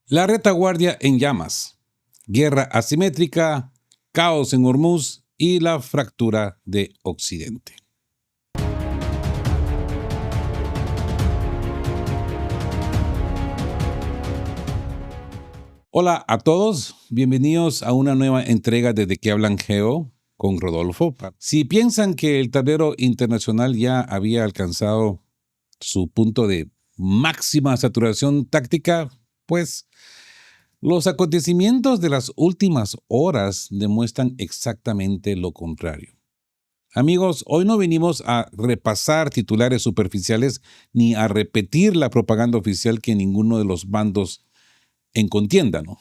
La retaguardia en llamas, guerra asimétrica, caos en Hormuz y la fractura de Occidente. Hola a todos, bienvenidos a una nueva entrega de ¿De qué hablan Geo? Con Rodolfo. Si piensan que el tablero internacional ya había alcanzado su punto de máxima saturación táctica, pues los acontecimientos de las últimas horas demuestran exactamente lo contrario. Amigos, hoy no venimos a repasar titulares superficiales ni a repetir la propaganda oficial que ninguno de los bandos en contienda, ¿no?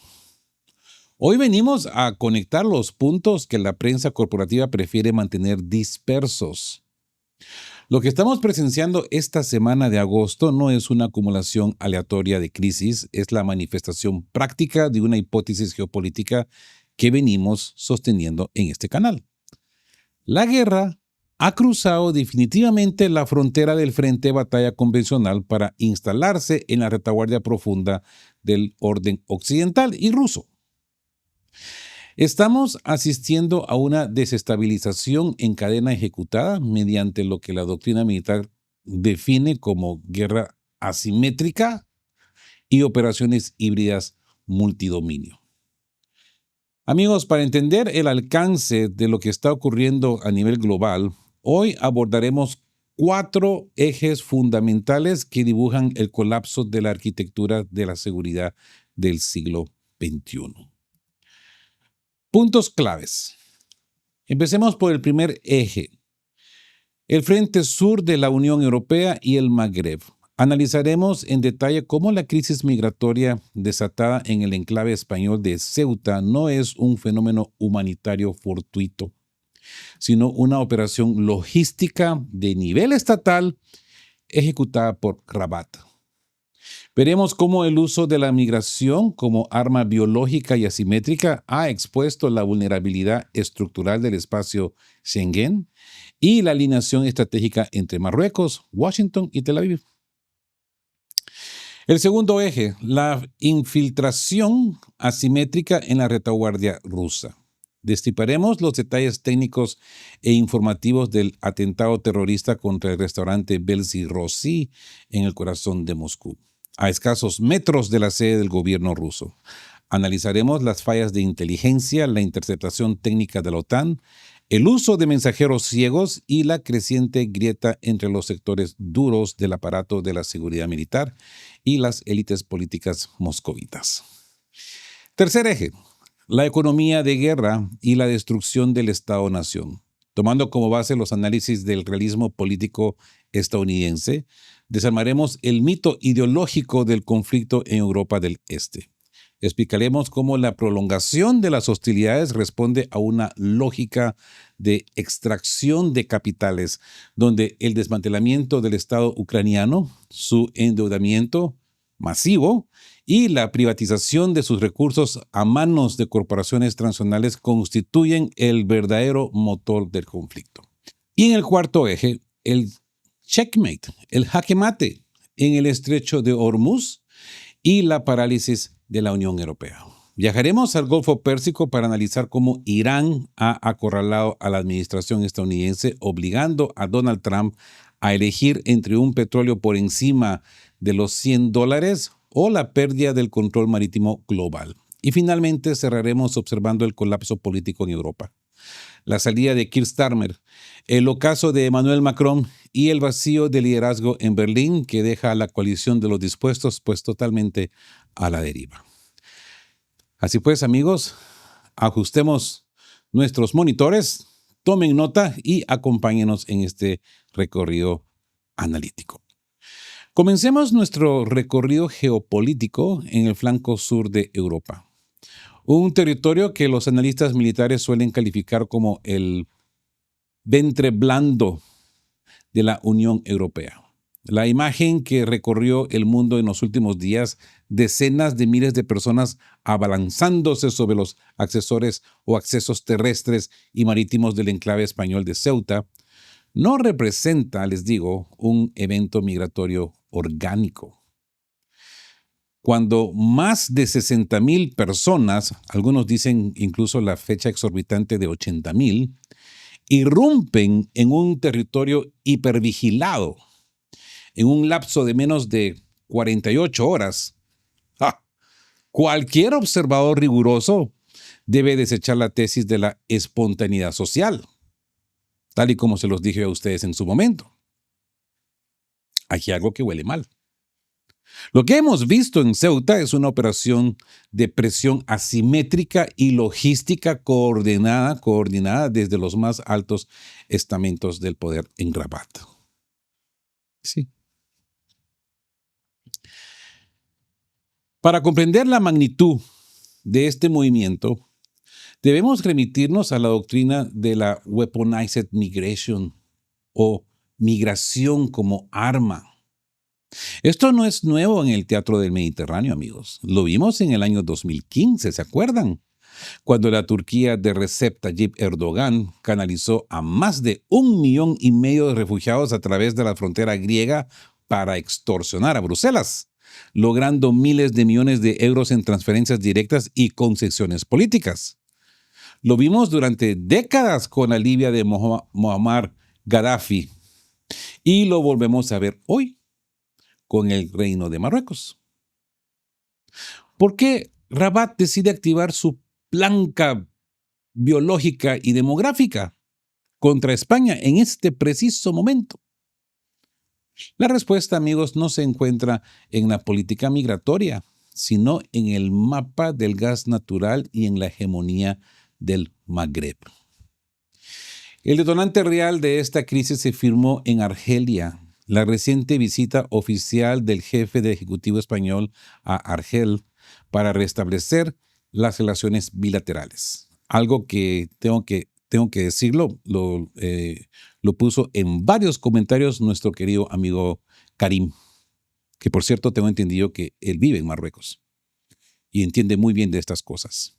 Hoy venimos a conectar los puntos que la prensa corporativa prefiere mantener dispersos. Lo que estamos presenciando esta semana de agosto no es una acumulación aleatoria de crisis, es la manifestación práctica de una hipótesis geopolítica que venimos sosteniendo en este canal. La guerra ha cruzado definitivamente la frontera del frente de batalla convencional para instalarse en la retaguardia profunda del orden occidental y ruso. Estamos asistiendo a una desestabilización en cadena ejecutada mediante lo que la doctrina militar define como guerra asimétrica y operaciones híbridas multidominio. Amigos, para entender el alcance de lo que está ocurriendo a nivel global, hoy abordaremos 4 ejes fundamentales que dibujan el colapso de la arquitectura de la seguridad del siglo XXI. Puntos claves. Empecemos por el primer eje, el frente sur de la Unión Europea y el Magreb. Analizaremos en detalle cómo la crisis migratoria desatada en el enclave español de Ceuta no es un fenómeno humanitario fortuito, sino una operación logística de nivel estatal ejecutada por Rabat. Veremos cómo el uso de la migración como arma biológica y asimétrica ha expuesto la vulnerabilidad estructural del espacio Schengen y la alineación estratégica entre Marruecos, Washington y Tel Aviv. El segundo eje, la infiltración asimétrica en la retaguardia rusa. Destriparemos los detalles técnicos e informativos del atentado terrorista contra el restaurante Belzy Rossi en el corazón de Moscú, a escasos metros de la sede del gobierno ruso. Analizaremos las fallas de inteligencia, la interceptación técnica de la OTAN, el uso de mensajeros ciegos y la creciente grieta entre los sectores duros del aparato de la seguridad militar y las élites políticas moscovitas. Tercer eje, la economía de guerra y la destrucción del Estado-nación. Tomando como base los análisis del realismo político estadounidense, desarmaremos el mito ideológico del conflicto en Europa del Este. Explicaremos cómo la prolongación de las hostilidades responde a una lógica de extracción de capitales, donde el desmantelamiento del Estado ucraniano, su endeudamiento masivo y la privatización de sus recursos a manos de corporaciones transnacionales constituyen el verdadero motor del conflicto. Y en el cuarto eje, el checkmate, el jaque mate en el estrecho de Hormuz y la parálisis de la Unión Europea. Viajaremos al Golfo Pérsico para analizar cómo Irán ha acorralado a la administración estadounidense, obligando a Donald Trump a elegir entre un petróleo por encima de los $100 o la pérdida del control marítimo global. Y finalmente cerraremos observando el colapso político en Europa, la salida de Keir Starmer, el ocaso de Emmanuel Macron y el vacío de liderazgo en Berlín que deja a la coalición de los dispuestos pues totalmente a la deriva. Así pues, amigos, ajustemos nuestros monitores, tomen nota y acompáñenos en este recorrido analítico. Comencemos nuestro recorrido geopolítico en el flanco sur de Europa, un territorio que los analistas militares suelen calificar como el ventre blando de la Unión Europea. La imagen que recorrió el mundo en los últimos días, decenas de miles de personas abalanzándose sobre los accesores o accesos terrestres y marítimos del enclave español de Ceuta, no representa, les digo, un evento migratorio orgánico. cuando más de 60,000 personas, algunos dicen incluso la fecha exorbitante de 80,000, irrumpen en un territorio hipervigilado en un lapso de menos de 48 horas. ¡Ah! Cualquier observador riguroso debe desechar la tesis de la espontaneidad social, tal y como se los dije a ustedes en su momento. Aquí hay algo que huele mal. Lo que hemos visto en Ceuta es una operación de presión asimétrica y logística coordinada desde los más altos estamentos del poder en Rabat. Sí. Para comprender la magnitud de este movimiento, debemos remitirnos a la doctrina de la weaponized migration o migración como arma. Esto no es nuevo en el teatro del Mediterráneo, amigos. Lo vimos en el año 2015, ¿se acuerdan? Cuando la Turquía de Recep Tayyip Erdogan canalizó a más de 1,5 millones de refugiados a través de la frontera griega para extorsionar a Bruselas, logrando miles de millones de euros en transferencias directas y concesiones políticas. Lo vimos durante décadas con la Libia de Muammar Gaddafi y lo volvemos a ver hoy con el Reino de Marruecos. ¿Por qué Rabat decide activar su planca biológica y demográfica contra España en este preciso momento? La respuesta, amigos, no se encuentra en la política migratoria, sino en el mapa del gas natural y en la hegemonía del Magreb. El detonante real de esta crisis se firmó en Argelia. La reciente visita oficial del jefe del Ejecutivo español a Argel para restablecer las relaciones bilaterales. Algo que tengo que decirlo, lo puso en varios comentarios nuestro querido amigo Karim, que por cierto tengo entendido que él vive en Marruecos y entiende muy bien de estas cosas.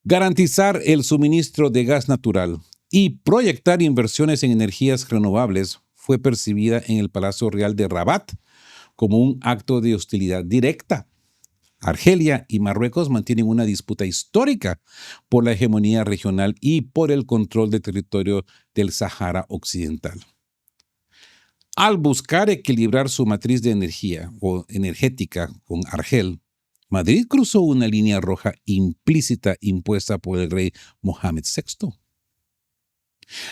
Garantizar el suministro de gas natural y proyectar inversiones en energías renovables fue percibida en el Palacio Real de Rabat como un acto de hostilidad directa. Argelia y Marruecos mantienen una disputa histórica por la hegemonía regional y por el control del territorio del Sahara Occidental. Al buscar equilibrar su matriz de energía o energética con Argel, Madrid cruzó una línea roja implícita impuesta por el rey Mohamed VI.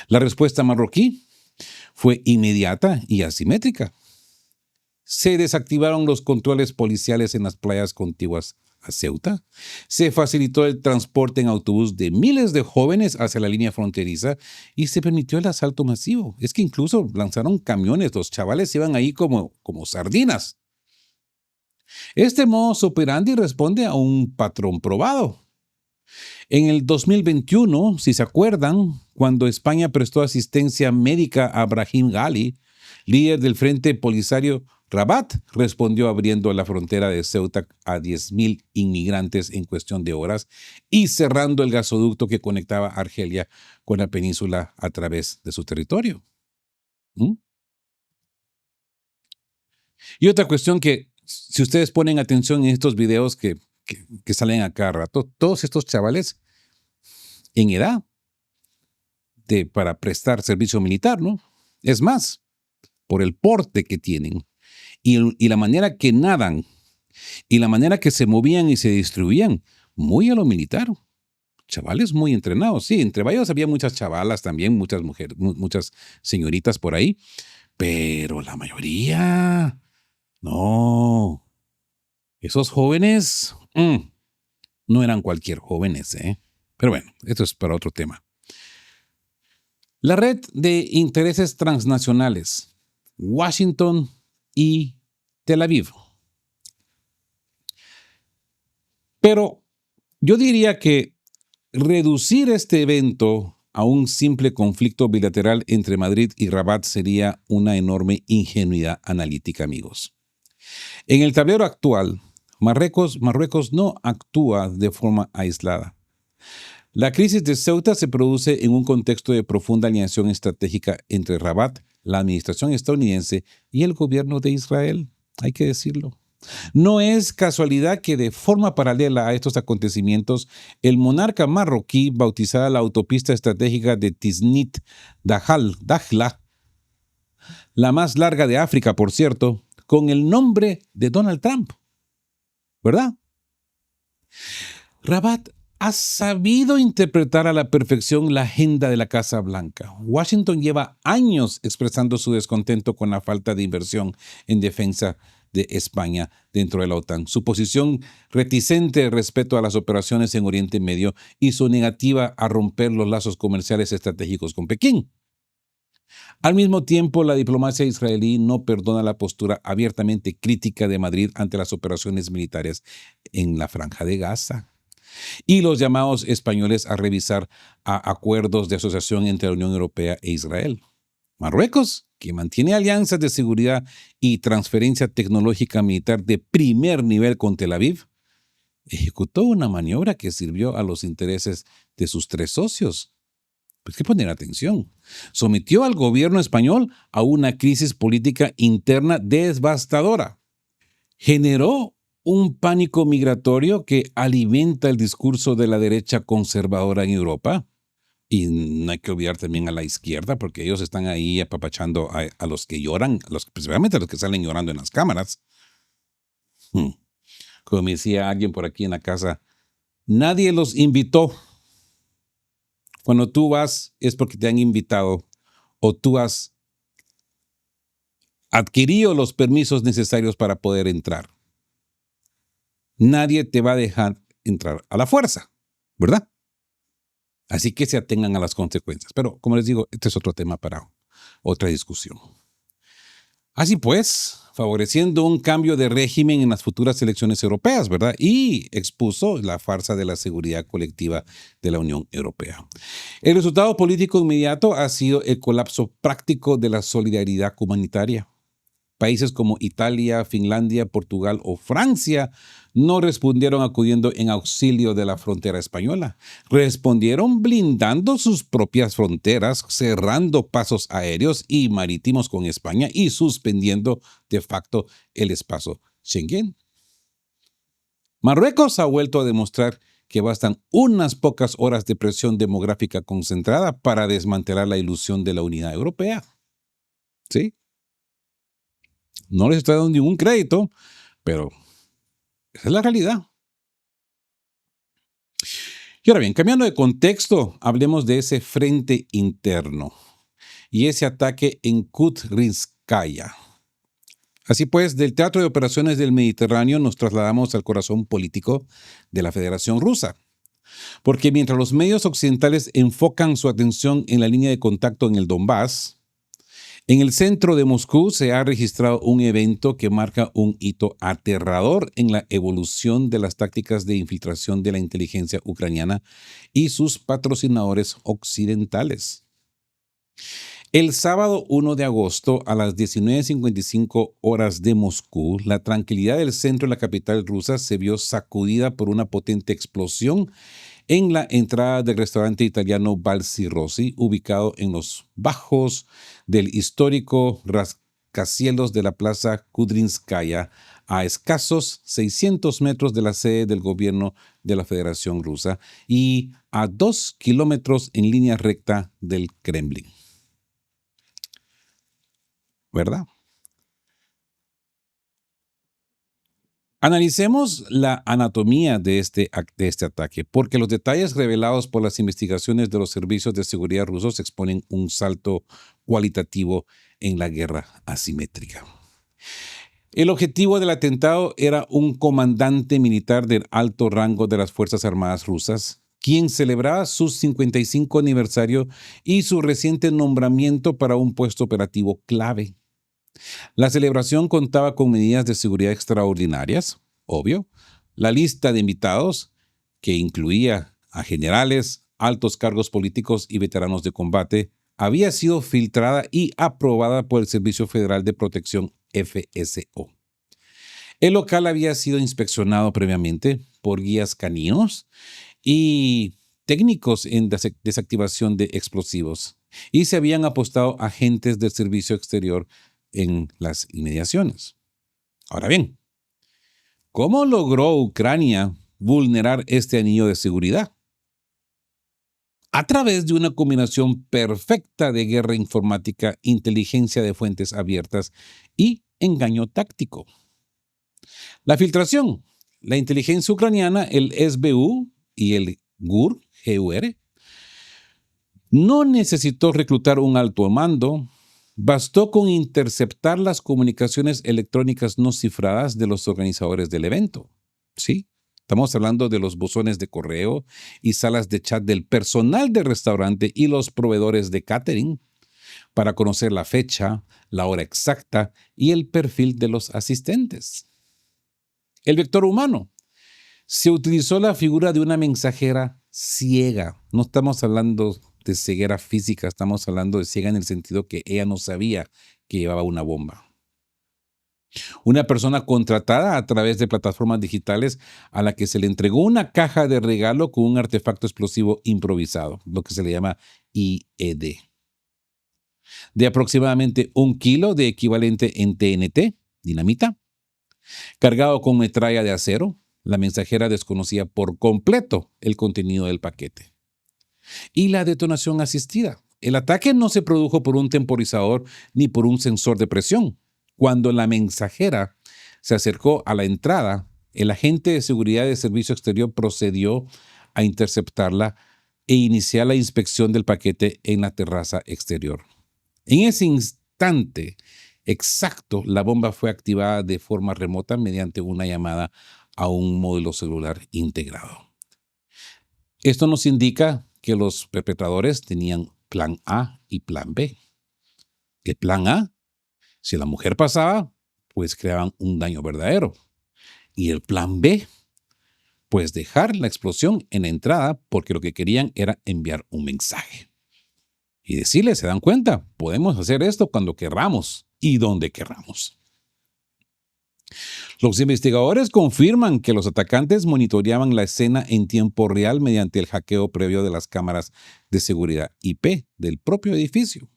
La respuesta marroquí fue inmediata y asimétrica. Se desactivaron los controles policiales en las playas contiguas a Ceuta. Se facilitó el transporte en autobús de miles de jóvenes hacia la línea fronteriza y se permitió el asalto masivo. Es que incluso lanzaron camiones, los chavales iban ahí como sardinas. Este modus operandi responde a un patrón probado. En el 2021, si se acuerdan, cuando España prestó asistencia médica a Brahim Ghali, líder del Frente Polisario, Rabat respondió abriendo la frontera de Ceuta a 10,000 inmigrantes en cuestión de horas y cerrando el gasoducto que conectaba Argelia con la península a través de su territorio. Y otra cuestión que, si ustedes ponen atención en estos videos que salen a cada rato, todos estos chavales en edad para prestar servicio militar, ¿no? Es más, por el porte que tienen y la manera que nadan y la manera que se movían y se distribuían, muy a lo militar. Chavales muy entrenados, sí, entre ellos había muchas chavalas también, muchas mujeres, muchas señoritas por ahí, pero la mayoría, no. Esos jóvenes no eran cualquier jóvenes, ¿eh? Pero bueno, esto es para otro tema. La red de intereses transnacionales, Washington y Tel Aviv. Pero yo diría que reducir este evento a un simple conflicto bilateral entre Madrid y Rabat sería una enorme ingenuidad analítica, amigos. En el tablero actual, Marruecos no actúa de forma aislada. La crisis de Ceuta se produce en un contexto de profunda alineación estratégica entre Rabat, la administración estadounidense y el gobierno de Israel, hay que decirlo. No es casualidad que de forma paralela a estos acontecimientos, el monarca marroquí bautizara la autopista estratégica de Tiznit-Dajla, la más larga de África, por cierto, con el nombre de Donald Trump, ¿verdad? Rabat ha sabido interpretar a la perfección la agenda de la Casa Blanca. Washington lleva años expresando su descontento con la falta de inversión en defensa de España dentro de la OTAN, su posición reticente respecto a las operaciones en Oriente Medio y su negativa a romper los lazos comerciales estratégicos con Pekín. Al mismo tiempo, la diplomacia israelí no perdona la postura abiertamente crítica de Madrid ante las operaciones militares en la Franja de Gaza y los llamados españoles a revisar acuerdos de asociación entre la Unión Europea e Israel. Marruecos, que mantiene alianzas de seguridad y transferencia tecnológica militar de primer nivel con Tel Aviv, ejecutó una maniobra que sirvió a los intereses de sus tres socios. Pues hay que poner atención. Sometió al gobierno español a una crisis política interna devastadora. Generó un pánico migratorio que alimenta el discurso de la derecha conservadora en Europa. Y no hay que olvidar también a la izquierda, porque ellos están ahí apapachando a los que lloran, principalmente a los que salen llorando en las cámaras. Como me decía alguien por aquí en la casa, nadie los invitó. Cuando tú vas es porque te han invitado o tú has adquirido los permisos necesarios para poder entrar. Nadie te va a dejar entrar a la fuerza, ¿verdad? Así que se atengan a las consecuencias. Pero, como les digo, este es otro tema para otra discusión. Así pues, favoreciendo un cambio de régimen en las futuras elecciones europeas, ¿verdad? Y expuso la farsa de la seguridad colectiva de la Unión Europea. El resultado político inmediato ha sido el colapso práctico de la solidaridad humanitaria. Países como Italia, Finlandia, Portugal o Francia no respondieron acudiendo en auxilio de la frontera española. Respondieron blindando sus propias fronteras, cerrando pasos aéreos y marítimos con España y suspendiendo de facto el espacio Schengen. Marruecos ha vuelto a demostrar que bastan unas pocas horas de presión demográfica concentrada para desmantelar la ilusión de la unidad europea. ¿Sí? No les estoy dando ningún crédito, pero esa es la realidad. Y ahora bien, cambiando de contexto, hablemos de ese frente interno y ese ataque en Kudrinskaya. Así pues, del Teatro de Operaciones del Mediterráneo nos trasladamos al corazón político de la Federación Rusa. Porque mientras los medios occidentales enfocan su atención en la línea de contacto en el Donbass, en el centro de Moscú se ha registrado un evento que marca un hito aterrador en la evolución de las tácticas de infiltración de la inteligencia ucraniana y sus patrocinadores occidentales. El sábado 1 de agosto a las 19:55 horas de Moscú, la tranquilidad del centro de la capital rusa se vio sacudida por una potente explosión en la entrada del restaurante italiano Balsi Rossi, ubicado en los bajos del histórico rascacielos de la plaza Kudrinskaya, a escasos 600 metros de la sede del gobierno de la Federación Rusa y a 2 kilómetros en línea recta del Kremlin. ¿Verdad? Analicemos la anatomía de este ataque, porque los detalles revelados por las investigaciones de los servicios de seguridad rusos exponen un salto cualitativo en la guerra asimétrica. El objetivo del atentado era un comandante militar de alto rango de las Fuerzas Armadas rusas, quien celebraba su 55 aniversario y su reciente nombramiento para un puesto operativo clave. La celebración contaba con medidas de seguridad extraordinarias, obvio. La lista de invitados, que incluía a generales, altos cargos políticos y veteranos de combate, había sido filtrada y aprobada por el Servicio Federal de Protección FSO. El local había sido inspeccionado previamente por guías caninos y técnicos en desactivación de explosivos, y se habían apostado agentes del servicio exterior en las inmediaciones. Ahora bien, ¿Cómo logró Ucrania vulnerar este anillo de seguridad? A través de una combinación perfecta de guerra informática, inteligencia de fuentes abiertas y engaño táctico. La filtración. La inteligencia ucraniana, el SBU y el GUR, no necesitó reclutar un alto mando, bastó con interceptar las comunicaciones electrónicas no cifradas de los organizadores del evento. ¿Sí? Estamos hablando de los buzones de correo y salas de chat del personal del restaurante y los proveedores de catering para conocer la fecha, la hora exacta y el perfil de los asistentes. El vector humano. Se utilizó la figura de una mensajera ciega. No estamos hablando de ceguera física, estamos hablando de ciega en el sentido que ella no sabía que llevaba una bomba. Una persona contratada a través de plataformas digitales a la que se le entregó una caja de regalo con un artefacto explosivo improvisado, lo que se le llama IED, de aproximadamente 1 kilo de equivalente en TNT, dinamita, cargado con metralla de acero. La mensajera desconocía por completo el contenido del paquete. Y la detonación asistida. El ataque no se produjo por un temporizador ni por un sensor de presión. Cuando la mensajera se acercó a la entrada, el agente de seguridad de servicio exterior procedió a interceptarla e iniciar la inspección del paquete en la terraza exterior. En ese instante exacto, la bomba fue activada de forma remota mediante una llamada a un módulo celular integrado. Esto nos indica que los perpetradores tenían plan A y plan B. El plan A, si la mujer pasaba, pues creaban un daño verdadero. Y el plan B, pues dejar la explosión en la entrada porque lo que querían era enviar un mensaje. Y decirle, ¿se dan cuenta? Podemos hacer esto cuando querramos y donde querramos. Los investigadores confirman que los atacantes monitoreaban la escena en tiempo real mediante el hackeo previo de las cámaras de seguridad IP del propio edificio.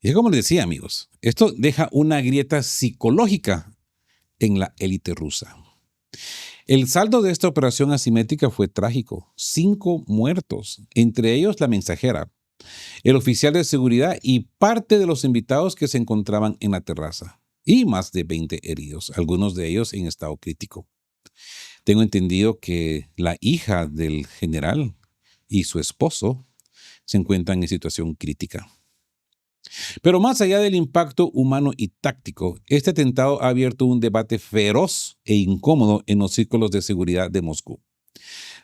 Y como les decía, amigos, esto deja una grieta psicológica en la élite rusa. El saldo de esta operación asimétrica fue trágico. 5 muertos, entre ellos la mensajera, el oficial de seguridad y parte de los invitados que se encontraban en la terraza. Y más de 20 heridos, algunos de ellos en estado crítico. Tengo entendido que la hija del general y su esposo se encuentran en situación crítica. Pero más allá del impacto humano y táctico, este atentado ha abierto un debate feroz e incómodo en los círculos de seguridad de Moscú.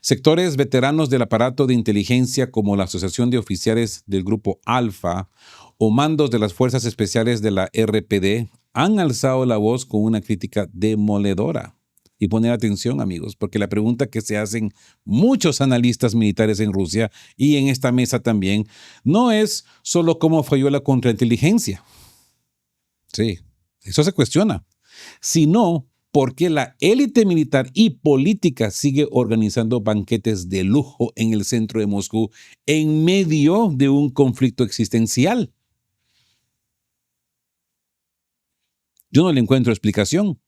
Sectores veteranos del aparato de inteligencia como la Asociación de Oficiales del Grupo Alfa o mandos de las Fuerzas Especiales de la RPD han alzado la voz con una crítica demoledora. Y poner atención, amigos, porque la pregunta que se hacen muchos analistas militares en Rusia y en esta mesa también, no es solo cómo falló la contrainteligencia. Sí, eso se cuestiona. Sino por qué la élite militar y política sigue organizando banquetes de lujo en el centro de Moscú en medio de un conflicto existencial. Yo no le encuentro explicación.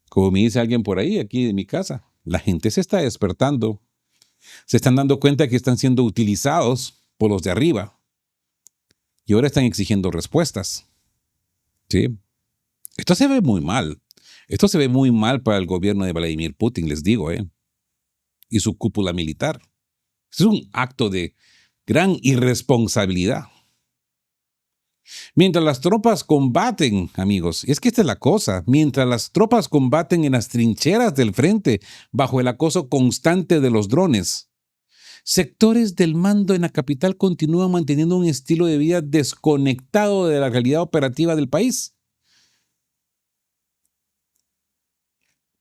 Como me dice alguien por ahí, aquí de mi casa, la gente se está despertando. Se están dando cuenta que están siendo utilizados por los de arriba. Y ahora están exigiendo respuestas. ¿Sí? Esto se ve muy mal. Esto se ve muy mal para el gobierno de Vladimir Putin, les digo, y su cúpula militar. Es un acto de gran irresponsabilidad. Mientras las tropas combaten, amigos, y es que esta es la cosa, mientras las tropas combaten en las trincheras del frente bajo el acoso constante de los drones, sectores del mando en la capital continúan manteniendo un estilo de vida desconectado de la realidad operativa del país.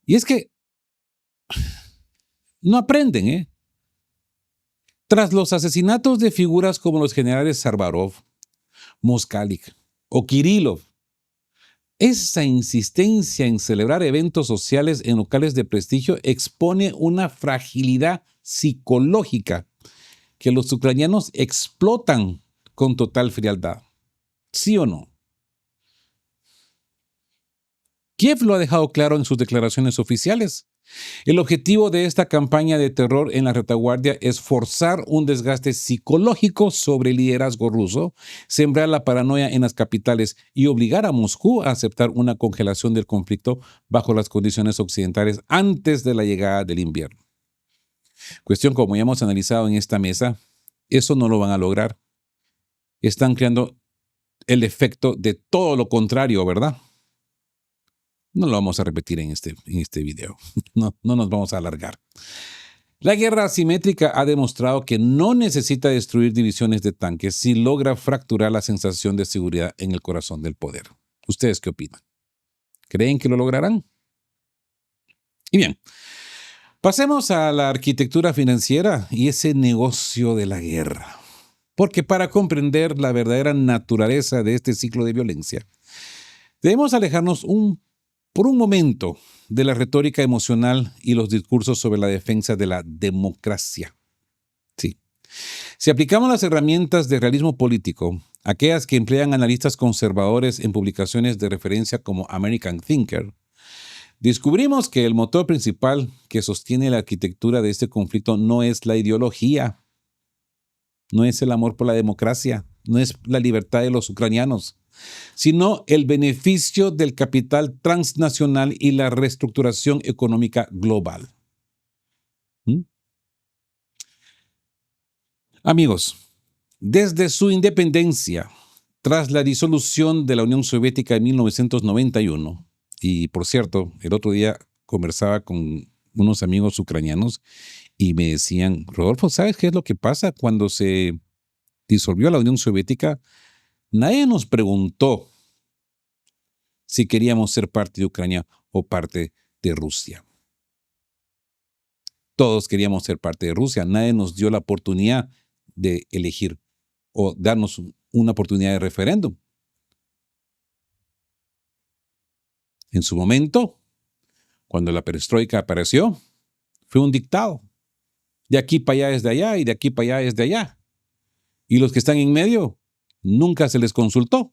Y es que no aprenden, Tras los asesinatos de figuras como los generales Sarvarov, Moskalik o Kirillov, esa insistencia en celebrar eventos sociales en locales de prestigio expone una fragilidad psicológica que los ucranianos explotan con total frialdad. ¿Sí o no? Kiev lo ha dejado claro en sus declaraciones oficiales. El objetivo de esta campaña de terror en la retaguardia es forzar un desgaste psicológico sobre el liderazgo ruso, sembrar la paranoia en las capitales y obligar a Moscú a aceptar una congelación del conflicto bajo las condiciones occidentales antes de la llegada del invierno. Cuestión como ya hemos analizado en esta mesa, eso no lo van a lograr. Están creando el efecto de todo lo contrario, ¿verdad? No lo vamos a repetir en este video. No nos vamos a alargar. La guerra asimétrica ha demostrado que no necesita destruir divisiones de tanques si logra fracturar la sensación de seguridad en el corazón del poder. ¿Ustedes qué opinan? ¿Creen que lo lograrán? Y bien, pasemos a la arquitectura financiera y ese negocio de la guerra. Porque para comprender la verdadera naturaleza de este ciclo de violencia, debemos alejarnos por un momento de la retórica emocional y los discursos sobre la defensa de la democracia. Sí. Si aplicamos las herramientas de realismo político, aquellas que emplean analistas conservadores en publicaciones de referencia como American Thinker, descubrimos que el motor principal que sostiene la arquitectura de este conflicto no es la ideología, no es el amor por la democracia, no es la libertad de los ucranianos, sino el beneficio del capital transnacional y la reestructuración económica global. Amigos, desde su independencia, tras la disolución de la Unión Soviética en 1991, y por cierto, el otro día conversaba con unos amigos ucranianos y me decían, Rodolfo, ¿sabes qué es lo que pasa cuando se disolvió la Unión Soviética? Nadie nos preguntó si queríamos ser parte de Ucrania o parte de Rusia. Todos queríamos ser parte de Rusia. Nadie nos dio la oportunidad de elegir o darnos una oportunidad de referéndum. En su momento, cuando la perestroika apareció, fue un dictado. De aquí para allá es de allá y de aquí para allá es de allá. Y los que están en medio, nunca se les consultó.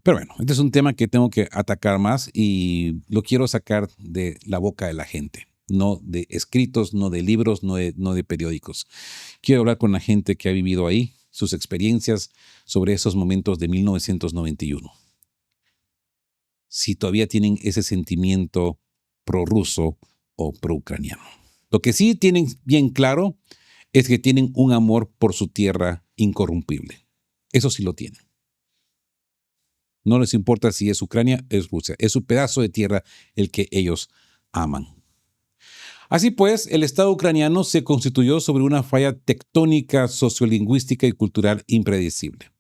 Pero bueno, este es un tema que tengo que atacar más y lo quiero sacar de la boca de la gente. No de escritos, no de libros, no de periódicos. Quiero hablar con la gente que ha vivido ahí, sus experiencias sobre esos momentos de 1991. Si todavía tienen ese sentimiento prorruso o proucraniano. Lo que sí tienen bien claro es que tienen un amor por su tierra incorrumpible. Eso sí lo tienen. No les importa si es Ucrania, es Rusia. Es su pedazo de tierra el que ellos aman. Así pues, el Estado ucraniano se constituyó sobre una falla tectónica sociolingüística y cultural impredecible.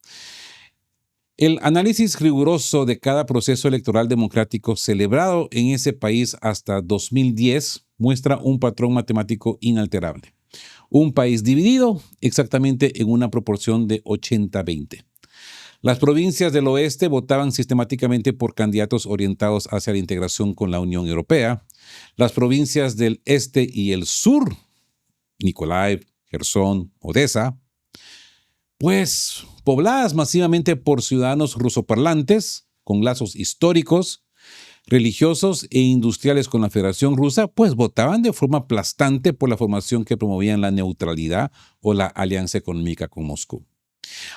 El análisis riguroso de cada proceso electoral democrático celebrado en ese país hasta 2010 muestra un patrón matemático inalterable. Un país dividido exactamente en una proporción de 80-20. Las provincias del oeste votaban sistemáticamente por candidatos orientados hacia la integración con la Unión Europea. Las provincias del este y el sur, Nikolaev, Jersón, Odessa, pues pobladas masivamente por ciudadanos rusoparlantes, con lazos históricos, religiosos e industriales con la Federación Rusa, pues votaban de forma aplastante por la formación que promovían la neutralidad o la alianza económica con Moscú.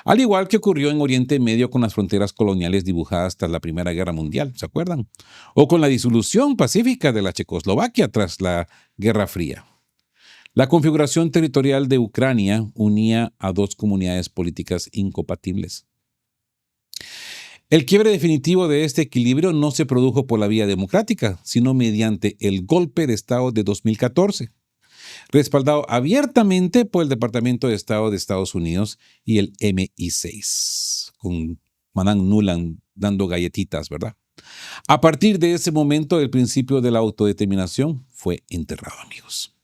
Al igual que ocurrió en Oriente Medio con las fronteras coloniales dibujadas tras la Primera Guerra Mundial, ¿se acuerdan? O con la disolución pacífica de la Checoslovaquia tras la Guerra Fría. La configuración territorial de Ucrania unía a dos comunidades políticas incompatibles. El quiebre definitivo de este equilibrio no se produjo por la vía democrática, sino mediante el golpe de Estado de 2014. Respaldado abiertamente por el Departamento de Estado de Estados Unidos y el MI6, con Madame Nuland dando galletitas, ¿verdad? A partir de ese momento, el principio de la autodeterminación fue enterrado, amigos.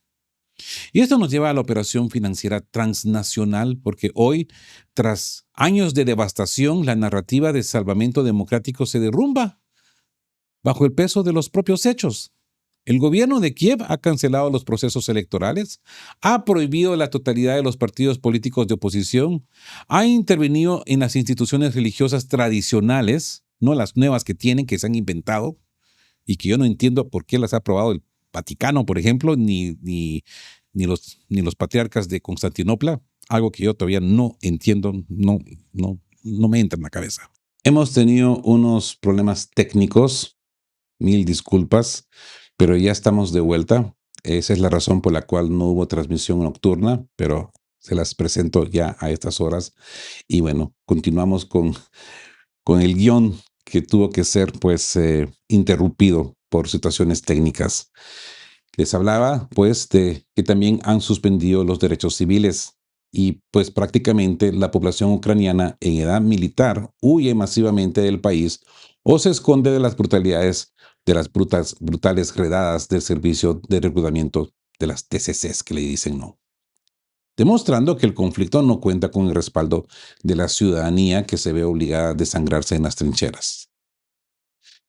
Y esto nos lleva a la operación financiera transnacional, porque hoy, tras años de devastación, la narrativa de salvamento democrático se derrumba bajo el peso de los propios hechos. El gobierno de Kiev ha cancelado los procesos electorales, ha prohibido la totalidad de los partidos políticos de oposición, ha intervenido en las instituciones religiosas tradicionales no las nuevas que tienen, que se han inventado y que yo no entiendo por qué las ha aprobado el Vaticano, por ejemplo, ni los patriarcas de Constantinopla, algo que yo todavía no entiendo, no me entra en la cabeza. Hemos tenido unos problemas técnicos, mil disculpas, pero ya estamos de vuelta. Esa es la razón por la cual no hubo transmisión nocturna, pero se las presento ya a estas horas. Y bueno, continuamos con el guión que tuvo que ser pues interrumpido por situaciones técnicas. Les hablaba pues de que también han suspendido los derechos civiles y pues prácticamente la población ucraniana en edad militar huye masivamente del país o se esconde de las brutalidades de las brutales redadas del servicio de reclutamiento de las TCCs que le dicen no, demostrando que el conflicto no cuenta con el respaldo de la ciudadanía que se ve obligada a desangrarse en las trincheras.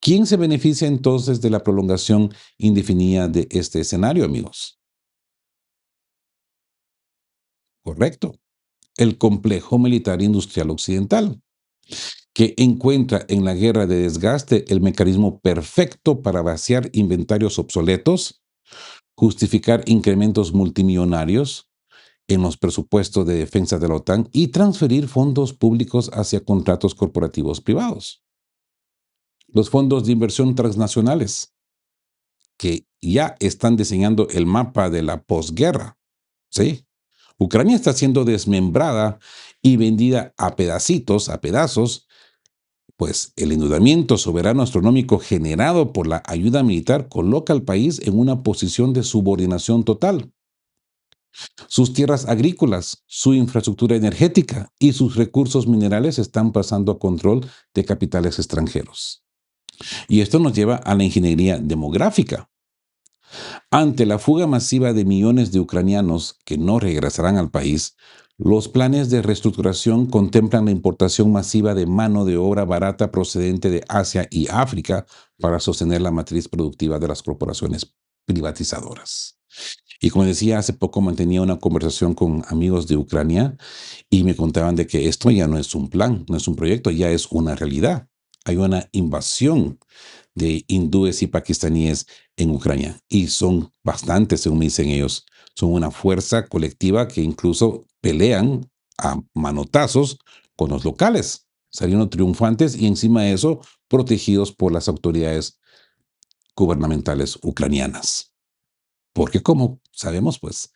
¿Quién se beneficia entonces de la prolongación indefinida de este escenario, amigos? Correcto. El complejo militar industrial occidental, que encuentra en la guerra de desgaste el mecanismo perfecto para vaciar inventarios obsoletos, justificar incrementos multimillonarios en los presupuestos de defensa de la OTAN y transferir fondos públicos hacia contratos corporativos privados. Los fondos de inversión transnacionales, que ya están diseñando el mapa de la posguerra. ¿Sí? Ucrania está siendo desmembrada y vendida a pedacitos, a pedazos, pues el endeudamiento soberano astronómico generado por la ayuda militar coloca al país en una posición de subordinación total. Sus tierras agrícolas, su infraestructura energética y sus recursos minerales están pasando a control de capitales extranjeros. Y esto nos lleva a la ingeniería demográfica. Ante la fuga masiva de millones de ucranianos que no regresarán al país, los planes de reestructuración contemplan la importación masiva de mano de obra barata procedente de Asia y África para sostener la matriz productiva de las corporaciones privatizadoras. Y como decía, hace poco mantenía una conversación con amigos de Ucrania y me contaban de que esto ya no es un plan, no es un proyecto, ya es una realidad. Hay una invasión de hindúes y pakistaníes en Ucrania y son bastantes, según me dicen ellos. Son una fuerza colectiva que incluso pelean a manotazos con los locales, saliendo triunfantes y encima de eso protegidos por las autoridades gubernamentales ucranianas. Porque como sabemos, pues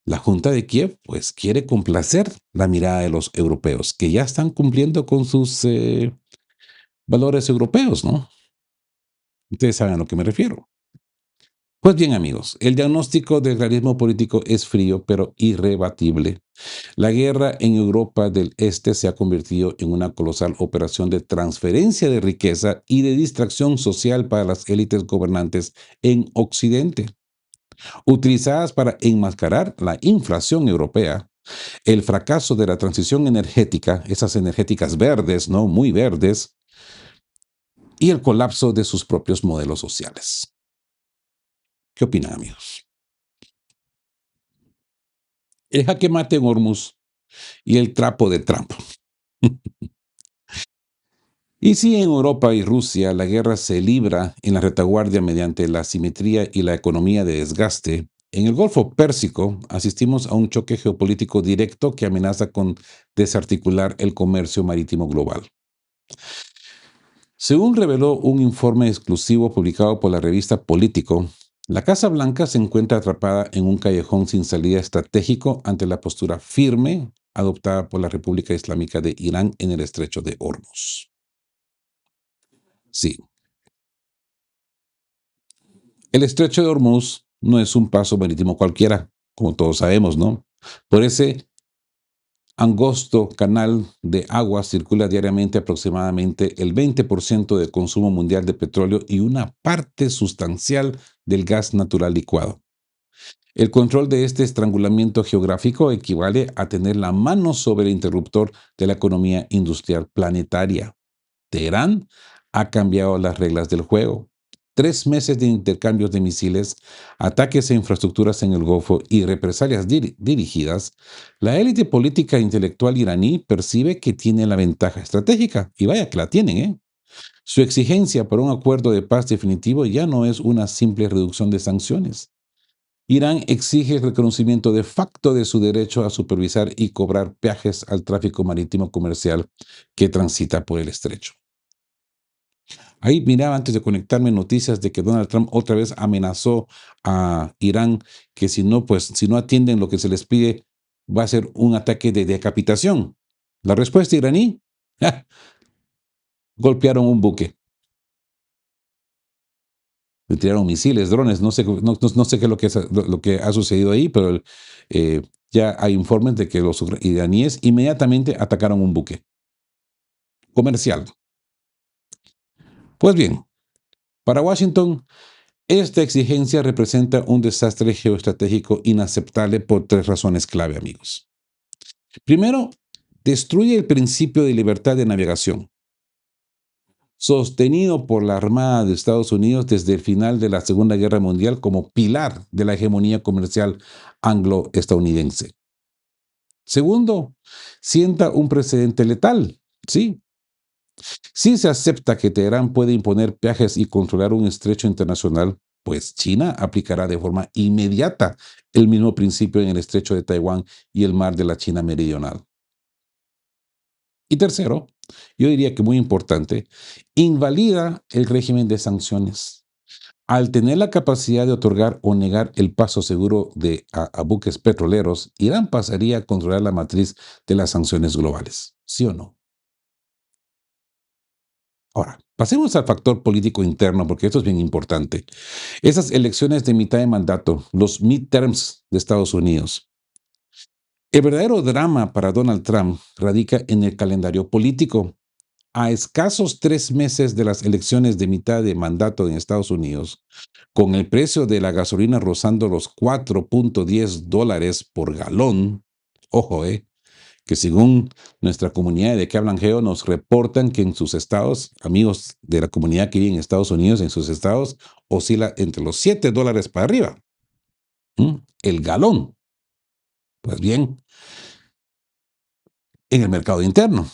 la Junta de Kiev pues quiere complacer la mirada de los europeos, que ya están cumpliendo con sus valores europeos, ¿no? Ustedes saben a lo que me refiero. Pues bien, amigos, el diagnóstico del realismo político es frío, pero irrebatible. La guerra en Europa del Este se ha convertido en una colosal operación de transferencia de riqueza y de distracción social para las élites gobernantes en Occidente, utilizadas para enmascarar la inflación europea, el fracaso de la transición energética, esas energéticas verdes, ¿no? Muy verdes, y el colapso de sus propios modelos sociales. ¿Qué opinan, amigos? El jaque mate en Hormuz y el trapo de Trump. Y si en Europa y Rusia la guerra se libra en la retaguardia mediante la asimetría y la economía de desgaste, en el Golfo Pérsico asistimos a un choque geopolítico directo que amenaza con desarticular el comercio marítimo global. Según reveló un informe exclusivo publicado por la revista Político, la Casa Blanca se encuentra atrapada en un callejón sin salida estratégico ante la postura firme adoptada por la República Islámica de Irán en el estrecho de Hormuz. Sí, el estrecho de Hormuz no es un paso marítimo cualquiera, como todos sabemos, ¿no? Por ese angosto canal de agua circula diariamente aproximadamente el 20% del consumo mundial de petróleo y una parte sustancial del gas natural licuado. El control de este estrangulamiento geográfico equivale a tener la mano sobre el interruptor de la economía industrial planetaria. Teherán ha cambiado las reglas del juego. 3 meses de intercambios de misiles, ataques a infraestructuras en el Golfo y represalias dirigidas, la élite política e intelectual iraní percibe que tiene la ventaja estratégica. Y vaya que la tienen, ¿eh? Su exigencia por un acuerdo de paz definitivo ya no es una simple reducción de sanciones. Irán exige el reconocimiento de facto de su derecho a supervisar y cobrar peajes al tráfico marítimo comercial que transita por el estrecho. Ahí miraba antes de conectarme noticias de que Donald Trump otra vez amenazó a Irán que si no, pues si no atienden lo que se les pide, va a ser un ataque de decapitación. La respuesta iraní, ¡ja! Golpearon un buque, le tiraron misiles, drones, no sé qué es lo que ha sucedido ahí, pero eh, ya hay informes de que los iraníes inmediatamente atacaron un buque comercial. Pues bien, para Washington, esta exigencia representa un desastre geoestratégico inaceptable por tres razones clave, amigos. Primero, destruye el principio de libertad de navegación, sostenido por la Armada de Estados Unidos desde el final de la Segunda Guerra Mundial como pilar de la hegemonía comercial anglo-estadounidense. Segundo, sienta un precedente letal. Sí, si se acepta que Teherán puede imponer peajes y controlar un estrecho internacional, pues China aplicará de forma inmediata el mismo principio en el estrecho de Taiwán y el mar de la China Meridional. Y tercero, yo diría que muy importante, invalida el régimen de sanciones. Al tener la capacidad de otorgar o negar el paso seguro a buques petroleros, Irán pasaría a controlar la matriz de las sanciones globales. ¿Sí o no? Ahora, pasemos al factor político interno, porque esto es bien importante. Esas elecciones de mitad de mandato, los midterms de Estados Unidos. El verdadero drama para Donald Trump radica en el calendario político. A escasos 3 meses de las elecciones de mitad de mandato en Estados Unidos, con el precio de la gasolina rozando los $4.10 por galón, ojo, que según nuestra comunidad de que hablan geo nos reportan que en sus estados, amigos de la comunidad que vive en Estados Unidos, en sus estados, oscila entre los $7 para arriba. El galón. Pues bien, en el mercado interno,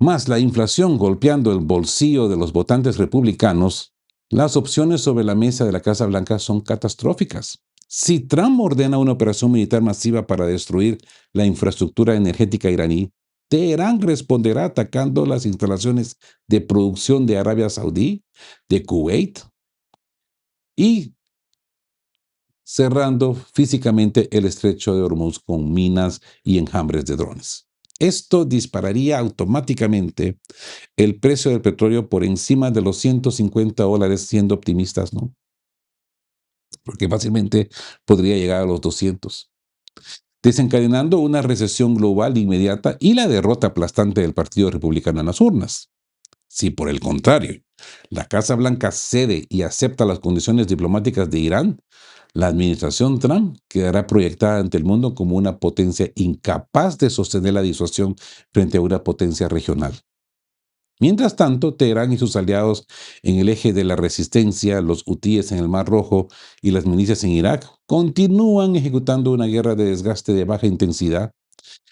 más la inflación golpeando el bolsillo de los votantes republicanos, las opciones sobre la mesa de la Casa Blanca son catastróficas. Si Trump ordena una operación militar masiva para destruir la infraestructura energética iraní, Teherán responderá atacando las instalaciones de producción de Arabia Saudí, de Kuwait y cerrando físicamente el estrecho de Hormuz con minas y enjambres de drones. Esto dispararía automáticamente el precio del petróleo por encima de los $150, siendo optimistas, ¿no? Porque fácilmente podría llegar a los 200, desencadenando una recesión global inmediata y la derrota aplastante del Partido Republicano en las urnas. Si por el contrario, la Casa Blanca cede y acepta las condiciones diplomáticas de Irán, la administración Trump quedará proyectada ante el mundo como una potencia incapaz de sostener la disuasión frente a una potencia regional. Mientras tanto, Teherán y sus aliados en el eje de la resistencia, los hutíes en el Mar Rojo y las milicias en Irak, continúan ejecutando una guerra de desgaste de baja intensidad.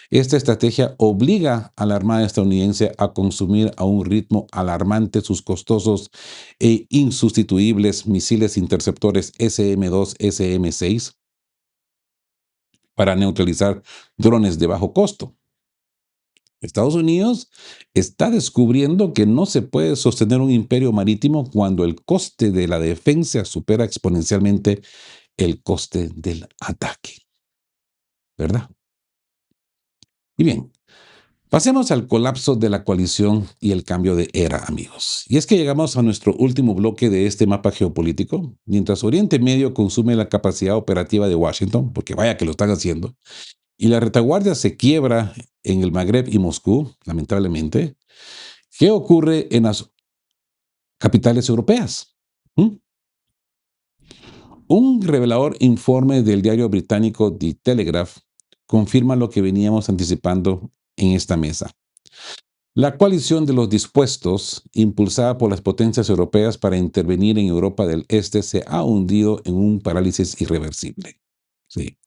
Esta estrategia obliga a la Armada estadounidense a consumir a un ritmo alarmante sus costosos e insustituibles misiles interceptores SM-2, SM-6 para neutralizar drones de bajo costo. Estados Unidos está descubriendo que no se puede sostener un imperio marítimo cuando el coste de la defensa supera exponencialmente el coste del ataque, ¿verdad? Y bien, pasemos al colapso de la coalición y el cambio de era, amigos. Y es que llegamos a nuestro último bloque de este mapa geopolítico. Mientras Oriente Medio consume la capacidad operativa de Washington, porque vaya que lo están haciendo, y la retaguardia se quiebra en el Magreb y Moscú, lamentablemente, ¿qué ocurre en las capitales europeas? ¿Mm? Un revelador informe del diario británico The Telegraph confirma lo que veníamos anticipando en esta mesa. La coalición de los dispuestos, impulsada por las potencias europeas para intervenir en Europa del Este, se ha hundido en un parálisis irreversible. Sí.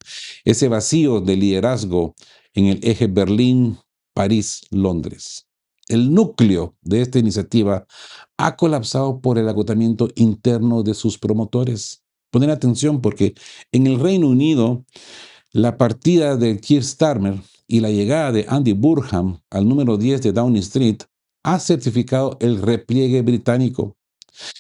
Ese vacío de liderazgo en el eje Berlín, París, Londres. El núcleo de esta iniciativa ha colapsado por el agotamiento interno de sus promotores. Poner atención porque en el Reino Unido, la partida de Keir Starmer y la llegada de Andy Burnham al número 10 de Downing Street ha certificado el repliegue británico.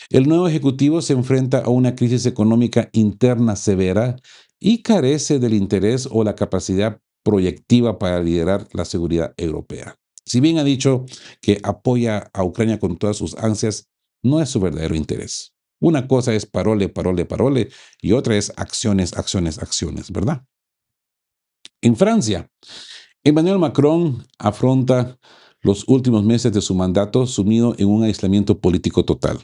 El nuevo ejecutivo se enfrenta a una crisis económica interna severa y carece del interés o la capacidad proyectiva para liderar la seguridad europea. Si bien ha dicho que apoya a Ucrania con todas sus ansias, no es su verdadero interés. Una cosa es parole, parole, parole, y otra es acciones, acciones, acciones, ¿verdad? En Francia, Emmanuel Macron afronta los últimos meses de su mandato sumido en un aislamiento político total.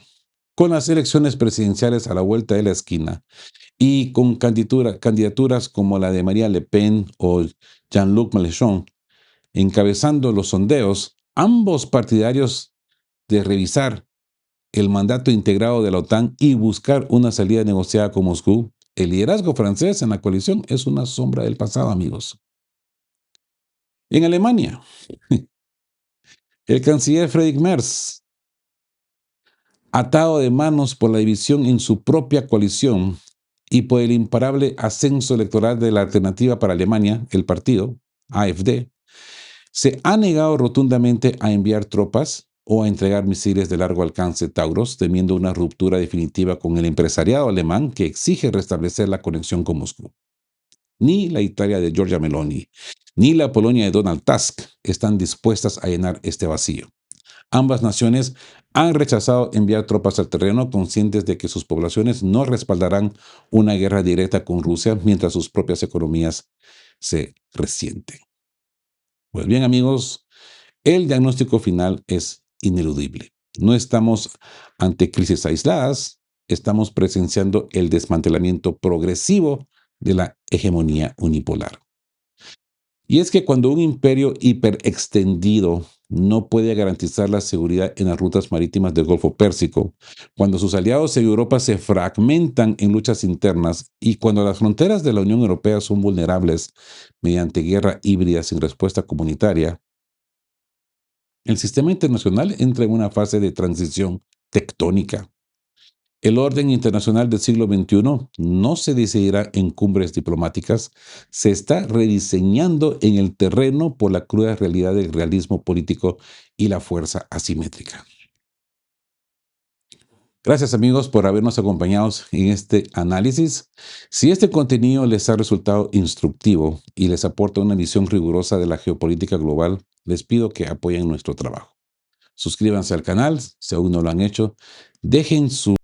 Con las elecciones presidenciales a la vuelta de la esquina y con candidaturas como la de María Le Pen o Jean-Luc Mélenchon encabezando los sondeos, ambos partidarios de revisar el mandato integrado de la OTAN y buscar una salida negociada con Moscú, el liderazgo francés en la coalición es una sombra del pasado, amigos. En Alemania, el canciller Friedrich Merz, atado de manos por la división en su propia coalición y por el imparable ascenso electoral de la Alternativa para Alemania, el partido, AfD, se ha negado rotundamente a enviar tropas o a entregar misiles de largo alcance Tauros, temiendo una ruptura definitiva con el empresariado alemán que exige restablecer la conexión con Moscú. Ni la Italia de Giorgia Meloni, ni la Polonia de Donald Tusk están dispuestas a llenar este vacío. Ambas naciones han rechazado enviar tropas al terreno, conscientes de que sus poblaciones no respaldarán una guerra directa con Rusia mientras sus propias economías se resienten. Pues bien, amigos, el diagnóstico final es ineludible. No estamos ante crisis aisladas, estamos presenciando el desmantelamiento progresivo de la hegemonía unipolar. Y es que cuando un imperio hiperextendido no puede garantizar la seguridad en las rutas marítimas del Golfo Pérsico, cuando sus aliados en Europa se fragmentan en luchas internas y cuando las fronteras de la Unión Europea son vulnerables mediante guerra híbrida sin respuesta comunitaria, el sistema internacional entra en una fase de transición tectónica. El orden internacional del siglo XXI no se decidirá en cumbres diplomáticas, se está rediseñando en el terreno por la cruda realidad del realismo político y la fuerza asimétrica. Gracias amigos por habernos acompañado en este análisis. Si este contenido les ha resultado instructivo y les aporta una visión rigurosa de la geopolítica global, les pido que apoyen nuestro trabajo. Suscríbanse al canal si aún no lo han hecho. Dejen su